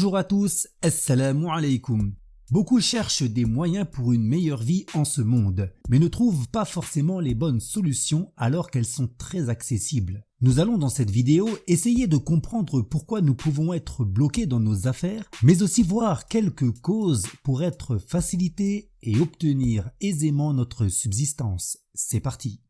Bonjour à tous, assalamu alaikum. Beaucoup cherchent des moyens pour une meilleure vie en ce monde, mais ne trouvent pas forcément les bonnes solutions alors qu'elles sont très accessibles. Nous allons dans cette vidéo essayer de comprendre pourquoi nous pouvons être bloqués dans nos affaires, mais aussi voir quelques causes pour être facilités et obtenir aisément notre subsistance. C'est parti.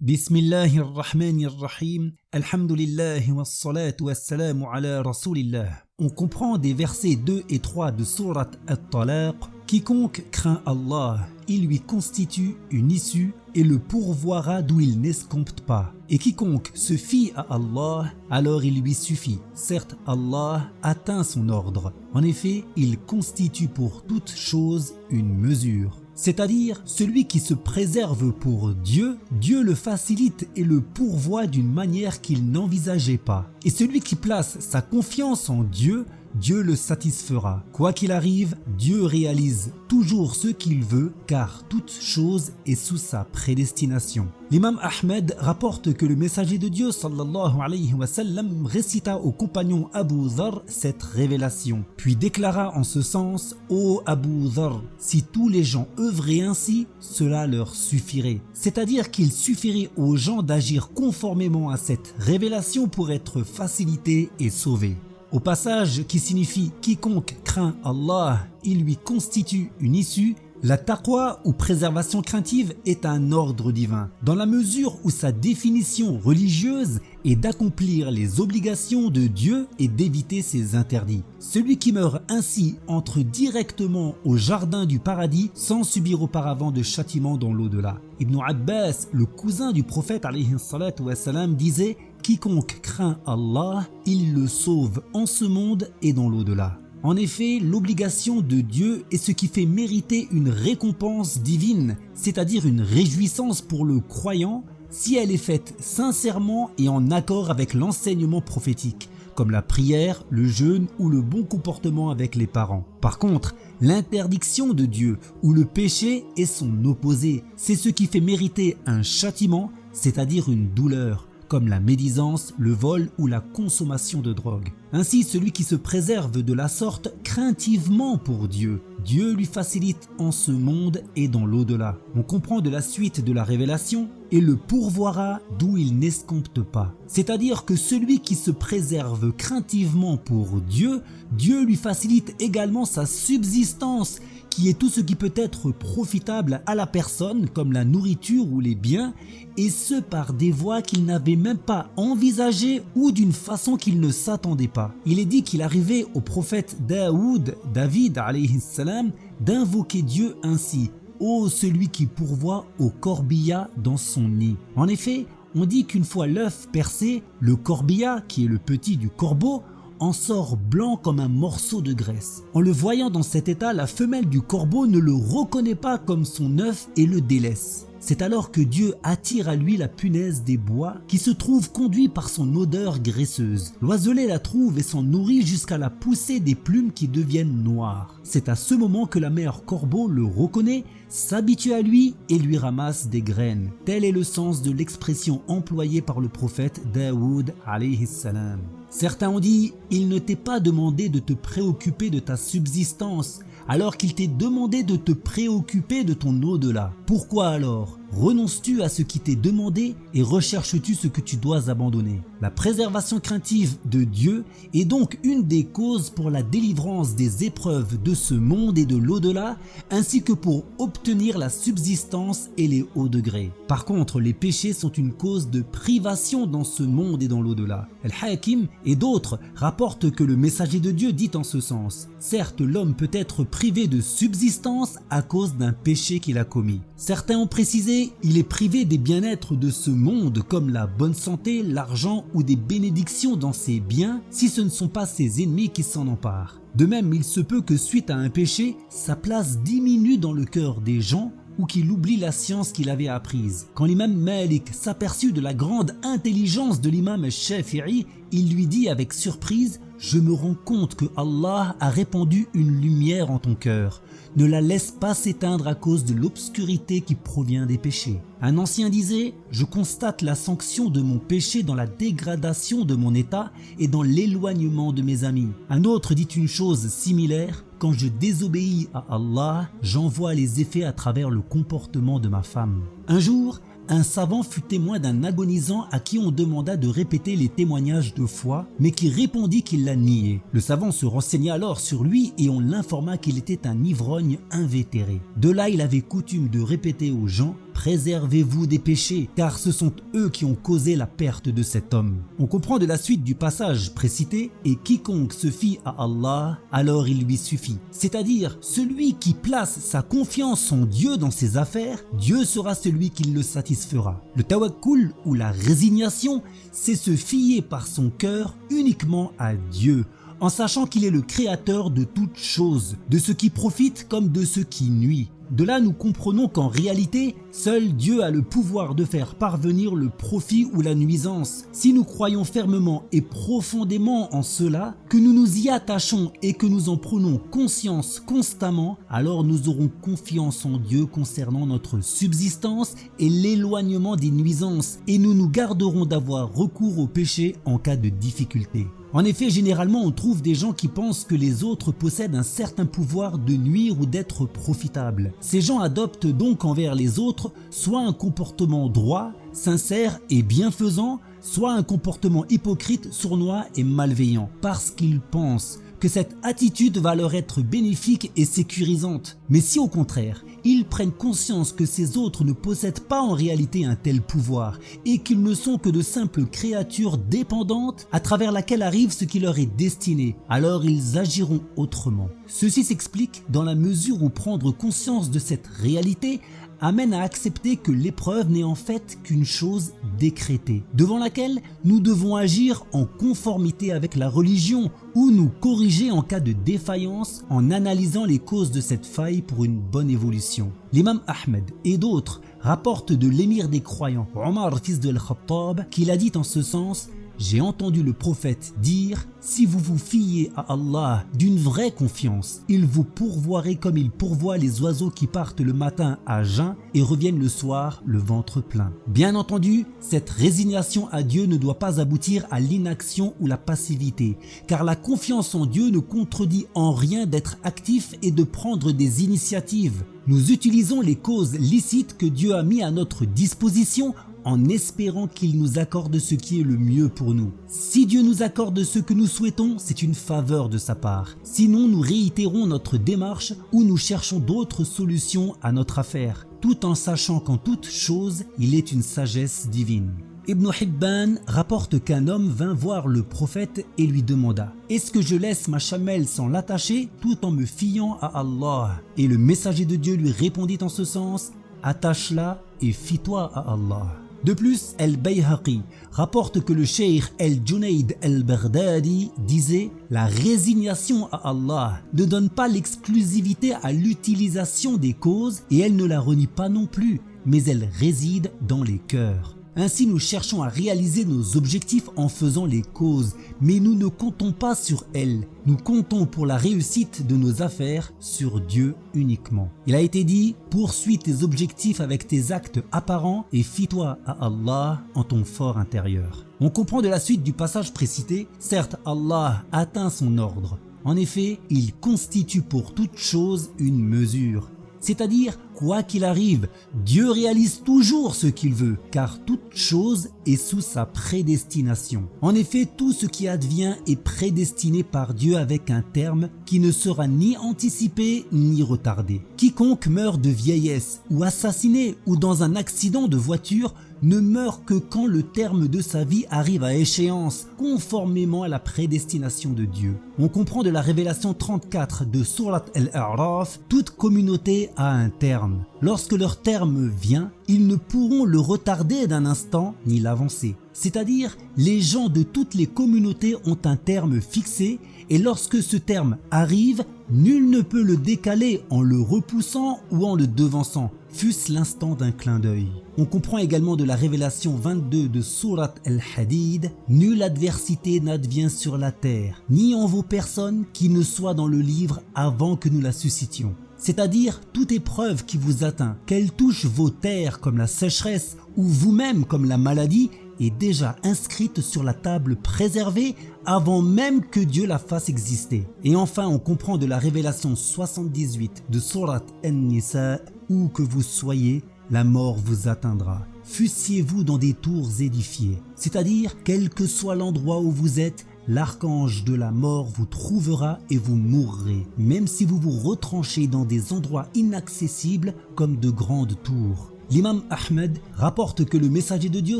Bismillahirrahmanirrahim, alhamdulillahi wassalatu wassalamu ala rasulillah. On comprend des versets 2 et 3 de sourate At-Talaq. Quiconque craint Allah, il lui constitue une issue et le pourvoira d'où il n'escompte pas. Et quiconque se fie à Allah, alors il lui suffit. Certes, Allah atteint son ordre. En effet, il constitue pour toute chose une mesure. C'est-à-dire, celui qui se préserve pour Dieu, Dieu le facilite et le pourvoit d'une manière qu'il n'envisageait pas. Et celui qui place sa confiance en Dieu, Dieu le satisfera. Quoi qu'il arrive, Dieu réalise toujours ce qu'il veut, car toute chose est sous sa prédestination. L'imam Ahmed rapporte que le messager de Dieu sallallahu alayhi wa sallam récita au compagnon Abu Dharr cette révélation, puis déclara en ce sens: « Ô Abu Dharr, si tous les gens œuvraient ainsi, cela leur suffirait. » C'est-à-dire qu'il suffirait aux gens d'agir conformément à cette révélation pour être facilités et sauvés. Au passage qui signifie « quiconque craint Allah, il lui constitue une issue », la taqwa ou préservation craintive est un ordre divin, dans la mesure où sa définition religieuse est d'accomplir les obligations de Dieu et d'éviter ses interdits. Celui qui meurt ainsi entre directement au jardin du paradis sans subir auparavant de châtiment dans l'au-delà. Ibn Abbas, le cousin du prophète alayhi salatu wassalam, disait: quiconque craint Allah, il le sauve en ce monde et dans l'au-delà. En effet, l'obligation de Dieu est ce qui fait mériter une récompense divine, c'est-à-dire une réjouissance pour le croyant si elle est faite sincèrement et en accord avec l'enseignement prophétique, comme la prière, le jeûne ou le bon comportement avec les parents. Par contre, l'interdiction de Dieu ou le péché est son opposé, c'est ce qui fait mériter un châtiment, c'est-à-dire une douleur, comme la médisance, le vol ou la consommation de drogue. Ainsi, celui qui se préserve de la sorte craintivement pour Dieu, Dieu lui facilite en ce monde et dans l'au-delà. On comprend de la suite de la révélation: et le pourvoira d'où il n'escompte pas. C'est-à-dire que celui qui se préserve craintivement pour Dieu, Dieu lui facilite également sa subsistance, qui est tout ce qui peut être profitable à la personne, comme la nourriture ou les biens, et ce par des voies qu'il n'avait même pas envisagées ou d'une façon qu'il ne s'attendait pas. Il est dit qu'il arrivait au prophète David alayhi salam, d'invoquer Dieu ainsi: ô celui qui pourvoit au corbillard dans son nid. En effet, on dit qu'une fois l'œuf percé, le corbillard, qui est le petit du corbeau, en sort blanc comme un morceau de graisse. En le voyant dans cet état, la femelle du corbeau ne le reconnaît pas comme son œuf et le délaisse. C'est alors que Dieu attire à lui la punaise des bois qui se trouve conduit par son odeur graisseuse. L'oiselet la trouve et s'en nourrit jusqu'à la pousser des plumes qui deviennent noires. C'est à ce moment que la mère corbeau le reconnaît, s'habitue à lui et lui ramasse des graines. Tel est le sens de l'expression employée par le prophète Daoud alayhi salam. Certains ont dit: il ne t'est pas demandé de te préoccuper de ta subsistance, alors qu'il t'est demandé de te préoccuper de ton au-delà. Pourquoi alors renonces-tu à ce qui t'est demandé et recherches-tu ce que tu dois abandonner? La préservation craintive de Dieu est donc une des causes pour la délivrance des épreuves de ce monde et de l'au-delà, ainsi que pour obtenir la subsistance et les hauts degrés. Par contre, les péchés sont une cause de privation dans ce monde et dans l'au-delà. Al-Hakim et d'autres rapportent que le messager de Dieu dit en ce sens: certes, l'homme peut être privé de subsistance à cause d'un péché qu'il a commis. Certains ont précisé: il est privé des bien-être de ce monde comme la bonne santé, l'argent ou des bénédictions dans ses biens si ce ne sont pas ses ennemis qui s'en emparent. De même, il se peut que suite à un péché, sa place diminue dans le cœur des gens ou qu'il oublie la science qu'il avait apprise. Quand l'imam Malik s'aperçut de la grande intelligence de l'imam Shafi'i, il lui dit avec surprise: « Je me rends compte que Allah a répandu une lumière en ton cœur. ne la laisse pas s'éteindre à cause de l'obscurité qui provient des péchés. Un ancien disait « Je constate la sanction de mon péché dans la dégradation de mon état et dans l'éloignement de mes amis. » Un autre dit une chose similaire « Quand je désobéis à Allah, j'en vois les effets à travers le comportement de ma femme. » Un jour, un savant fut témoin d'un agonisant à qui on demanda de répéter les témoignages de foi, mais qui répondit qu'il l'a nié. Le savant se renseigna alors sur lui et on l'informa qu'il était un ivrogne invétéré. De là, il avait coutume de répéter aux gens « Préservez-vous des péchés, car ce sont eux qui ont causé la perte de cet homme. » On comprend de la suite du passage précité « Et quiconque se fie à Allah, alors il lui suffit. » C'est-à-dire, celui qui place sa confiance en Dieu dans ses affaires, Dieu sera celui qui le satisfera. Le tawakkul ou la résignation, c'est se fier par son cœur uniquement à Dieu, en sachant qu'il est le créateur de toutes choses, de ce qui profite comme de ce qui nuit. De là, nous comprenons qu'en réalité, seul Dieu a le pouvoir de faire parvenir le profit ou la nuisance. Si nous croyons fermement et profondément en cela, que nous nous y attachons et que nous en prenons conscience constamment, alors nous aurons confiance en Dieu concernant notre subsistance et l'éloignement des nuisances, et nous nous garderons d'avoir recours au péché en cas de difficulté. En effet, généralement, on trouve des gens qui pensent que les autres possèdent un certain pouvoir de nuire ou d'être profitables. Ces gens adoptent donc envers les autres soit un comportement droit, sincère et bienfaisant, soit un comportement hypocrite, sournois et malveillant, parce qu'ils pensent que cette attitude va leur être bénéfique et sécurisante. Mais si au contraire, ils prennent conscience que ces autres ne possèdent pas en réalité un tel pouvoir et qu'ils ne sont que de simples créatures dépendantes à travers laquelle arrive ce qui leur est destiné, alors ils agiront autrement. Ceci s'explique dans la mesure où prendre conscience de cette réalité amène à accepter que l'épreuve n'est en fait qu'une chose décrétée, devant laquelle nous devons agir en conformité avec la religion ou nous corriger en cas de défaillance en analysant les causes de cette faille pour une bonne évolution. L'imam Ahmed et d'autres rapportent de l'émir des croyants, Omar fils de Al-Khattab, qu'il a dit en ce sens « J'ai entendu le prophète dire « Si vous vous fiez à Allah d'une vraie confiance, il vous pourvoirait comme il pourvoit les oiseaux qui partent le matin à jeun et reviennent le soir le ventre plein. » Bien entendu, cette résignation à Dieu ne doit pas aboutir à l'inaction ou la passivité, car la confiance en Dieu ne contredit en rien d'être actif et de prendre des initiatives. Nous utilisons les causes licites que Dieu a mis à notre disposition en espérant qu'il nous accorde ce qui est le mieux pour nous. Si Dieu nous accorde ce que nous souhaitons, c'est une faveur de sa part. Sinon, nous réitérons notre démarche ou nous cherchons d'autres solutions à notre affaire, tout en sachant qu'en toute chose, il est une sagesse divine. Ibn Hibban rapporte qu'un homme vint voir le prophète et lui demanda « Est-ce que je laisse ma chamelle sans l'attacher tout en me fiant à Allah ?» Et le messager de Dieu lui répondit en ce sens « Attache-la et fie-toi à Allah ». De plus, Al-Bayhaqi rapporte que le cheikh Al-Junayd Al-Baghdadi disait « La résignation à Allah ne donne pas l'exclusivité à l'utilisation des causes et elle ne la renie pas non plus, mais elle réside dans les cœurs. » Ainsi, nous cherchons à réaliser nos objectifs en faisant les causes, mais nous ne comptons pas sur elles. Nous comptons pour la réussite de nos affaires sur Dieu uniquement. Il a été dit « Poursuis tes objectifs avec tes actes apparents et fie-toi à Allah en ton fort intérieur. » On comprend de la suite du passage précité, certes Allah atteint son ordre. En effet, il constitue pour toute chose une mesure. C'est-à-dire, quoi qu'il arrive, Dieu réalise toujours ce qu'il veut, car toute chose est sous sa prédestination. En effet, tout ce qui advient est prédestiné par Dieu avec un terme qui ne sera ni anticipé ni retardé. Quiconque meurt de vieillesse ou assassiné ou dans un accident de voiture ne meurt que quand le terme de sa vie arrive à échéance, conformément à la prédestination de Dieu. On comprend de la révélation 34 de Surat Al-A'raf, toute communauté a un terme. Lorsque leur terme vient, ils ne pourront le retarder d'un instant ni l'avancer. C'est-à-dire, les gens de toutes les communautés ont un terme fixé et lorsque ce terme arrive, nul ne peut le décaler en le repoussant ou en le devançant, fût-ce l'instant d'un clin d'œil. On comprend également de la révélation 22 de Surat Al-Hadid, « Nulle adversité n'advient sur la terre, ni en vos personnes qui ne soit dans le livre avant que nous la suscitions. » c'est-à-dire toute épreuve qui vous atteint, qu'elle touche vos terres comme la sécheresse ou vous-même comme la maladie, est déjà inscrite sur la table préservée avant même que Dieu la fasse exister. Et enfin, on comprend de la révélation 78 de Sourate An-Nisa, où que vous soyez, la mort vous atteindra. Fussiez-vous dans des tours édifiées, c'est-à-dire quel que soit l'endroit où vous êtes, l'archange de la mort vous trouvera et vous mourrez, même si vous vous retranchez dans des endroits inaccessibles comme de grandes tours. L'imam Ahmed rapporte que le messager de Dieu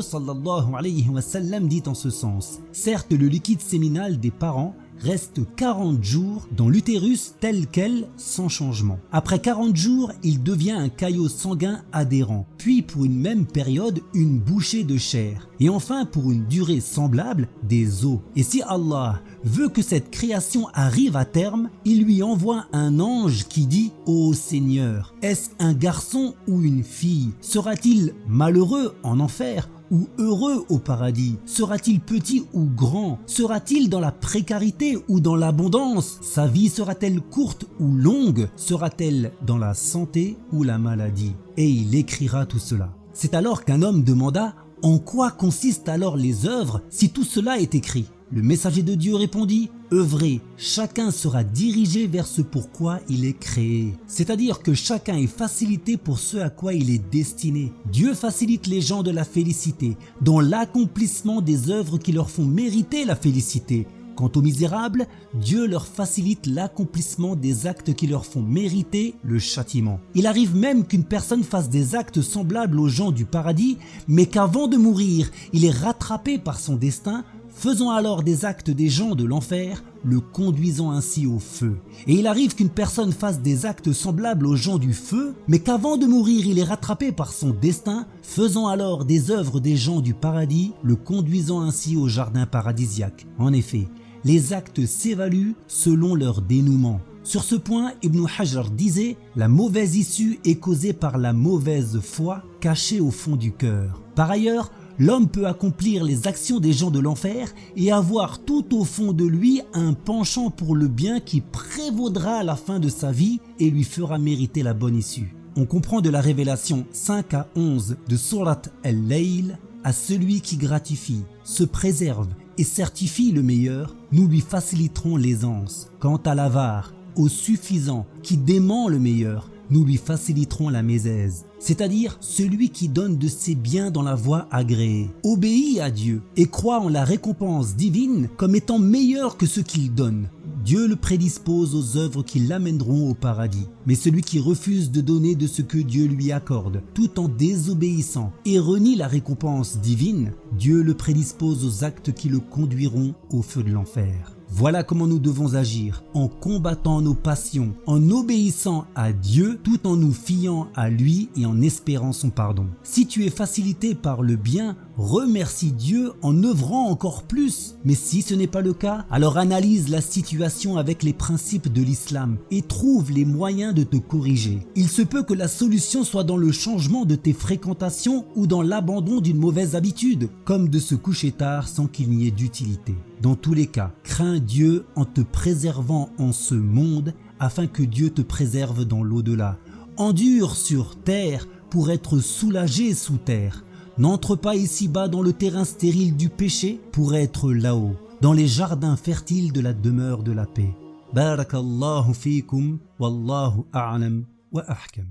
sallallahu alayhi wa sallam dit en ce sens: certes, le liquide séminal des parents reste 40 jours dans l'utérus tel quel, sans changement. Après 40 jours, il devient un caillot sanguin adhérent, puis pour une même période, une bouchée de chair, et enfin pour une durée semblable, des os. Et si Allah veut que cette création arrive à terme, il lui envoie un ange qui dit: ô Seigneur, est-ce un garçon ou une fille? Sera-t-il malheureux en enfer ou heureux au paradis? Sera-t-il petit ou grand? Sera-t-il dans la précarité ou dans l'abondance? Sa vie sera-t-elle courte ou longue? Sera-t-elle dans la santé ou la maladie? Et il écrira tout cela. C'est alors qu'un homme demanda: en quoi consistent alors les œuvres si tout cela est écrit? Le messager de Dieu répondit: œuvrez, chacun sera dirigé vers ce pourquoi il est créé. C'est-à-dire que chacun est facilité pour ce à quoi il est destiné. Dieu facilite les gens de la félicité, dans l'accomplissement des œuvres qui leur font mériter la félicité. Quant aux misérables, Dieu leur facilite l'accomplissement des actes qui leur font mériter le châtiment. Il arrive même qu'une personne fasse des actes semblables aux gens du paradis, mais qu'avant de mourir, il est rattrapé par son destin, faisant alors des actes des gens de l'enfer, le conduisant ainsi au feu. Et il arrive qu'une personne fasse des actes semblables aux gens du feu, mais qu'avant de mourir il est rattrapé par son destin, faisant alors des œuvres des gens du paradis, le conduisant ainsi au jardin paradisiaque. En effet, les actes s'évaluent selon leur dénouement. Sur ce point, Ibn Hajar disait: la mauvaise issue est causée par la mauvaise foi cachée au fond du cœur. Par ailleurs, l'homme peut accomplir les actions des gens de l'enfer et avoir tout au fond de lui un penchant pour le bien qui prévaudra à la fin de sa vie et lui fera mériter la bonne issue. On comprend de la révélation 5 à 11 de Sourate Al-Layl: à celui qui gratifie, se préserve et certifie le meilleur, nous lui faciliterons l'aisance. Quant à l'avare, au suffisant qui dément le meilleur, nous lui faciliterons la mésaise. C'est-à-dire celui qui donne de ses biens dans la voie agréée, obéit à Dieu et croit en la récompense divine comme étant meilleur que ce qu'il donne. Dieu le prédispose aux œuvres qui l'amèneront au paradis. Mais celui qui refuse de donner de ce que Dieu lui accorde, tout en désobéissant et renie la récompense divine, Dieu le prédispose aux actes qui le conduiront au feu de l'enfer. Voilà comment nous devons agir, en combattant nos passions, en obéissant à Dieu, tout en nous fiant à lui et en espérant son pardon. Si tu es facilité par le bien, remercie Dieu en œuvrant encore plus. Mais si ce n'est pas le cas, alors analyse la situation avec les principes de l'islam et trouve les moyens de te corriger. Il se peut que la solution soit dans le changement de tes fréquentations ou dans l'abandon d'une mauvaise habitude, comme de se coucher tard sans qu'il n'y ait d'utilité. Dans tous les cas, crains Dieu en te préservant en ce monde afin que Dieu te préserve dans l'au-delà. Endure sur terre pour être soulagé sous terre. N'entre pas ici-bas dans le terrain stérile du péché pour être là-haut, dans les jardins fertiles de la demeure de la paix. Barakallahu fikum, wallahu a'lam wa ahkam.